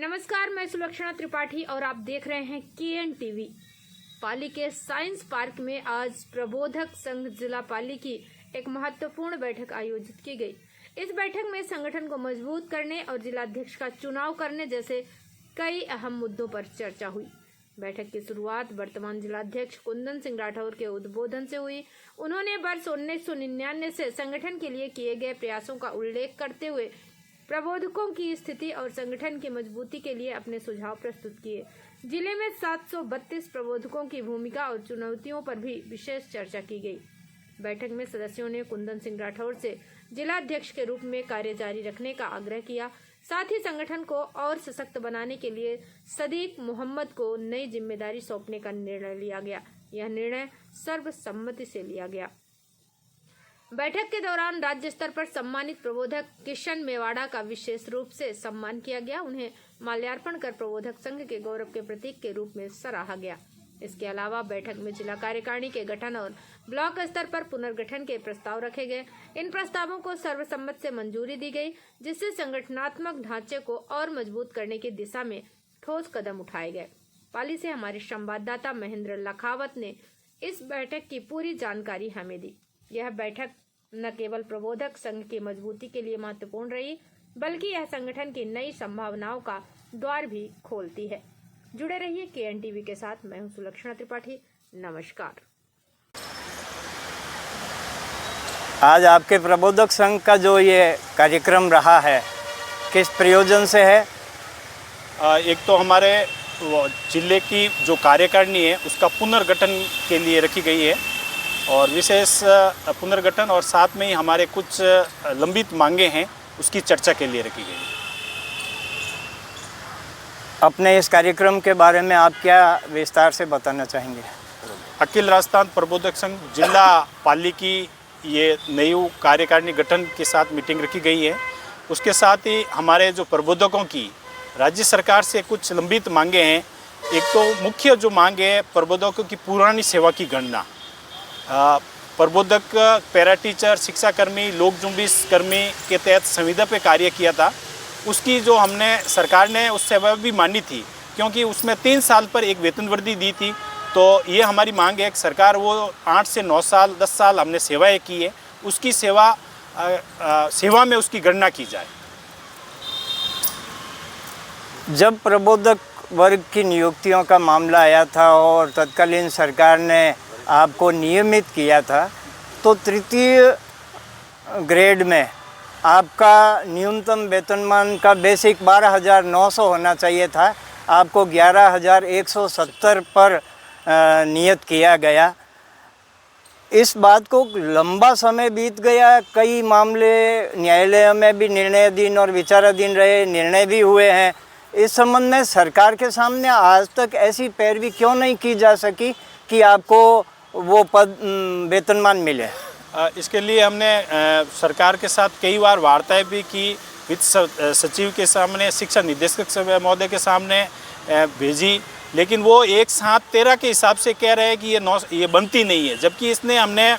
नमस्कार, मैं सुलक्षणा त्रिपाठी और आप देख रहे हैं केएन टीवी। पाली के साइंस पार्क में आज प्रबोधक संघ जिला पाली की एक महत्वपूर्ण बैठक आयोजित की गई। इस बैठक में संगठन को मजबूत करने और जिलाध्यक्ष का चुनाव करने जैसे कई अहम मुद्दों पर चर्चा हुई। बैठक की शुरुआत वर्तमान जिलाध्यक्ष कुंदन सिंह राठौर के उद्बोधन से हुई। उन्होंने वर्ष 1999 से संगठन के लिए किए गए प्रयासों का उल्लेख करते हुए प्रबोधकों की स्थिति और संगठन की मजबूती के लिए अपने सुझाव प्रस्तुत किए। जिले में 732 प्रबोधकों की भूमिका और चुनौतियों पर भी विशेष चर्चा की गई। बैठक में सदस्यों ने कुंदन सिंह राठौर से जिलाध्यक्ष के रूप में कार्य जारी रखने का आग्रह किया। साथ ही संगठन को और सशक्त बनाने के लिए सदीक मोहम्मद को नई जिम्मेदारी सौंपने का निर्णय लिया गया। यह निर्णय सर्वसम्मति से लिया गया। बैठक के दौरान राज्य स्तर पर सम्मानित प्रबोधक किशन मेवाड़ा का विशेष रूप से सम्मान किया गया। उन्हें माल्यार्पण कर प्रबोधक संघ के गौरव के प्रतीक के रूप में सराहा गया। इसके अलावा बैठक में जिला कार्यकारिणी के गठन और ब्लॉक स्तर पर पुनर्गठन के प्रस्ताव रखे गए। इन प्रस्तावों को सर्वसम्मत से मंजूरी दी गई, जिससे संगठनात्मक ढांचे को और मजबूत करने की दिशा में ठोस कदम उठाए गए। पाली से हमारे संवाददाता महेंद्र लखावत ने इस बैठक की पूरी जानकारी हमें दी। यह बैठक न केवल प्रबोधक संघ की मजबूती के लिए महत्वपूर्ण रही, बल्कि यह संगठन की नई संभावनाओं का द्वार भी खोलती है। जुड़े रहिए केएन टीवी के साथ। मैं हूं सुलक्षणा त्रिपाठी। नमस्कार। आज आपके प्रबोधक संघ का जो ये कार्यक्रम रहा है, किस प्रयोजन से है? एक तो हमारे जिले की जो कार्यकारिणी है उसका पुनर्गठन के लिए रखी गई है और विशेष पुनर्गठन, और साथ में ही हमारे कुछ लंबित मांगे हैं उसकी चर्चा के लिए रखी गई है। अपने इस कार्यक्रम के बारे में आप क्या विस्तार से बताना चाहेंगे? अखिल राजस्थान प्रबोधक संघ जिला पाली की ये नई कार्यकारिणी गठन के साथ मीटिंग रखी गई है। उसके साथ ही हमारे जो प्रबोधकों की राज्य सरकार से कुछ लंबित मांगे हैं। एक तो मुख्य जो मांग है प्रबोधकों की पुरानी सेवा की गणना। प्रबोधक, पैरा टीचर, शिक्षाकर्मी, लोक जुम्बिश कर्मी के तहत संविदा पे कार्य किया था, उसकी जो हमने सरकार ने उस सेवा भी मानी थी, क्योंकि उसमें 3 साल पर एक वेतन वृद्धि दी थी। तो ये हमारी मांग है कि सरकार वो 8 से 9 साल 10 साल हमने सेवाएं की है, उसकी सेवा में उसकी गणना की जाए। जब प्रबोधक वर्ग की नियुक्तियों का मामला आया था और तत्कालीन सरकार ने आपको नियमित किया था, तो तृतीय ग्रेड में आपका न्यूनतम वेतनमान का बेसिक 12,900 होना चाहिए था। आपको 11,170 पर नियत किया गया। इस बात को लंबा समय बीत गया, कई मामले न्यायालय में भी निर्णयाधीन और विचाराधीन रहे, निर्णय भी हुए हैं। इस संबंध में सरकार के सामने आज तक ऐसी पैरवी क्यों नहीं की जा सकी कि आपको वो पद वेतनमान मिले? इसके लिए हमने सरकार के साथ कई बार वार्ताएं भी की, वित्त सचिव के सामने, शिक्षा निदेशक महोदय के सामने भेजी, लेकिन वो एक साथ 13 के हिसाब से कह रहे हैं कि ये बनती नहीं है। जबकि हमने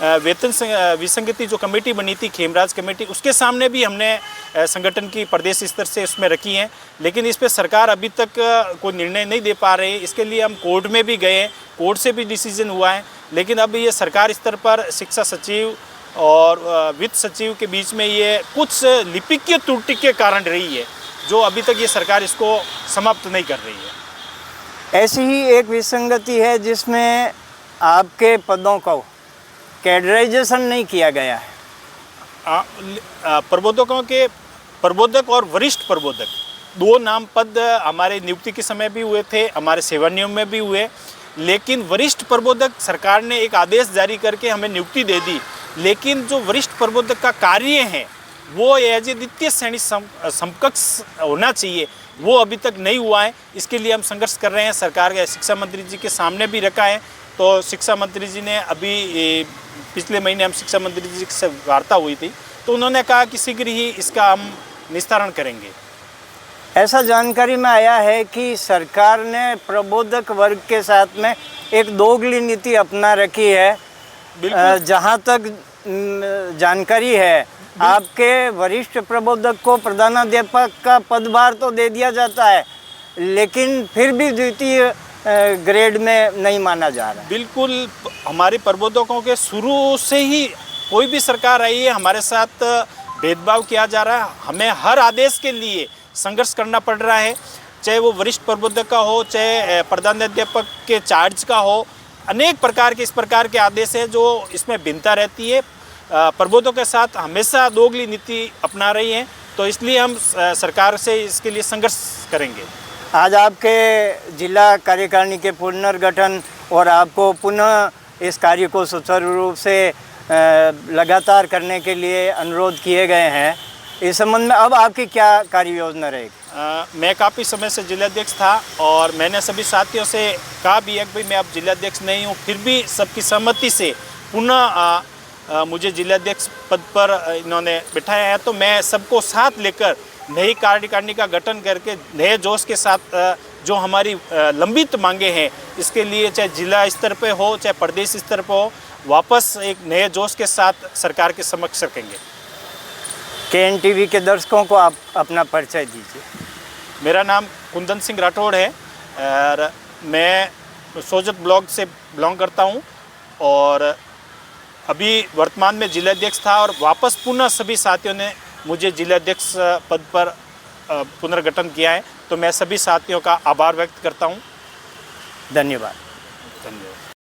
वेतन विसंगति जो कमेटी बनी थी, खेमराज कमेटी, उसके सामने भी हमने संगठन की प्रदेश स्तर से उसमें रखी हैं, लेकिन इस पे सरकार अभी तक कोई निर्णय नहीं दे पा रही है। इसके लिए हम कोर्ट में भी गए, कोर्ट से भी डिसीजन हुआ है, लेकिन अब ये सरकार स्तर पर शिक्षा सचिव और वित्त सचिव के बीच में ये कुछ लिपिकीय त्रुटि के कारण रही है, जो अभी तक ये सरकार इसको समाप्त नहीं कर रही है। ऐसी ही एक विसंगति है जिसमें आपके पदों को कैडराइजेशन नहीं किया गया है। प्रबोधकों के प्रबोधक और वरिष्ठ प्रबोधक 2 नाम पद हमारे नियुक्ति के समय भी हुए थे, हमारे सेवा नियम में भी हुए, लेकिन वरिष्ठ प्रबोधक सरकार ने एक आदेश जारी करके हमें नियुक्ति दे दी, लेकिन जो वरिष्ठ प्रबोधक का कार्य है वो एज ए द्वितीय श्रेणी समकक्ष होना चाहिए, वो अभी तक नहीं हुआ है। इसके लिए हम संघर्ष कर रहे हैं। सरकार के शिक्षा मंत्री जी के सामने भी रखा है, तो शिक्षा मंत्री जी ने अभी पिछले महीने हम शिक्षा मंत्री जी से वार्ता हुई थी, तो उन्होंने कहा कि शीघ्र ही इसका हम निस्तारण करेंगे। ऐसा जानकारी में आया है कि सरकार ने प्रबोधक वर्ग के साथ में एक दोगली नीति अपना रखी है। जहाँ तक जानकारी है आपके वरिष्ठ प्रबोधक को प्रधानाध्यापक का पदभार तो दे दिया जाता है, लेकिन फिर भी द्वितीय ग्रेड में नहीं माना जा रहा है। बिल्कुल, हमारे प्रबोधकों के शुरू से ही कोई भी सरकार आई है हमारे साथ भेदभाव किया जा रहा है। हमें हर आदेश के लिए संघर्ष करना पड़ रहा है, चाहे वो वरिष्ठ प्रबोधक का हो, चाहे प्रधानाध्यापक के चार्ज का हो। अनेक प्रकार के इस प्रकार के आदेश हैं जो इसमें भिन्नता रहती है। प्रबोधकों के साथ हमेशा दोगली नीति अपना रही है, तो इसलिए हम सरकार से इसके लिए संघर्ष करेंगे। आज आपके जिला कार्यकारिणी के पुनर्गठन और आपको पुनः इस कार्य को सुचारू रूप से लगातार करने के लिए अनुरोध किए गए हैं। इस संबंध में अब आपकी क्या कार्य योजना रहेगी? मैं काफ़ी समय से जिलाध्यक्ष था और मैंने सभी साथियों से कहा भी है कि भाई मैं अब जिलाध्यक्ष नहीं हूँ, फिर भी सबकी सहमति से पुनः मुझे जिलाध्यक्ष पद पर इन्होंने बिठाया है। तो मैं सबको साथ लेकर नई कार्यकारिणी का गठन करके नए जोश के साथ जो हमारी लंबित मांगे हैं, इसके लिए चाहे जिला स्तर पे हो चाहे प्रदेश स्तर पे हो, वापस एक नए जोश के साथ सरकार के समक्ष रखेंगे। KNTV के दर्शकों को आप अपना परिचय दीजिए। मेरा नाम कुंदन सिंह राठौड़ है और मैं सोजत ब्लॉक से बिलोंग करता हूं और अभी वर्तमान में जिलाध्यक्ष था और वापस पुनः सभी साथियों ने मुझे जिलाध्यक्ष पद पर पुनर्गठन किया है, तो मैं सभी साथियों का आभार व्यक्त करता हूं। धन्यवाद। धन्यवाद।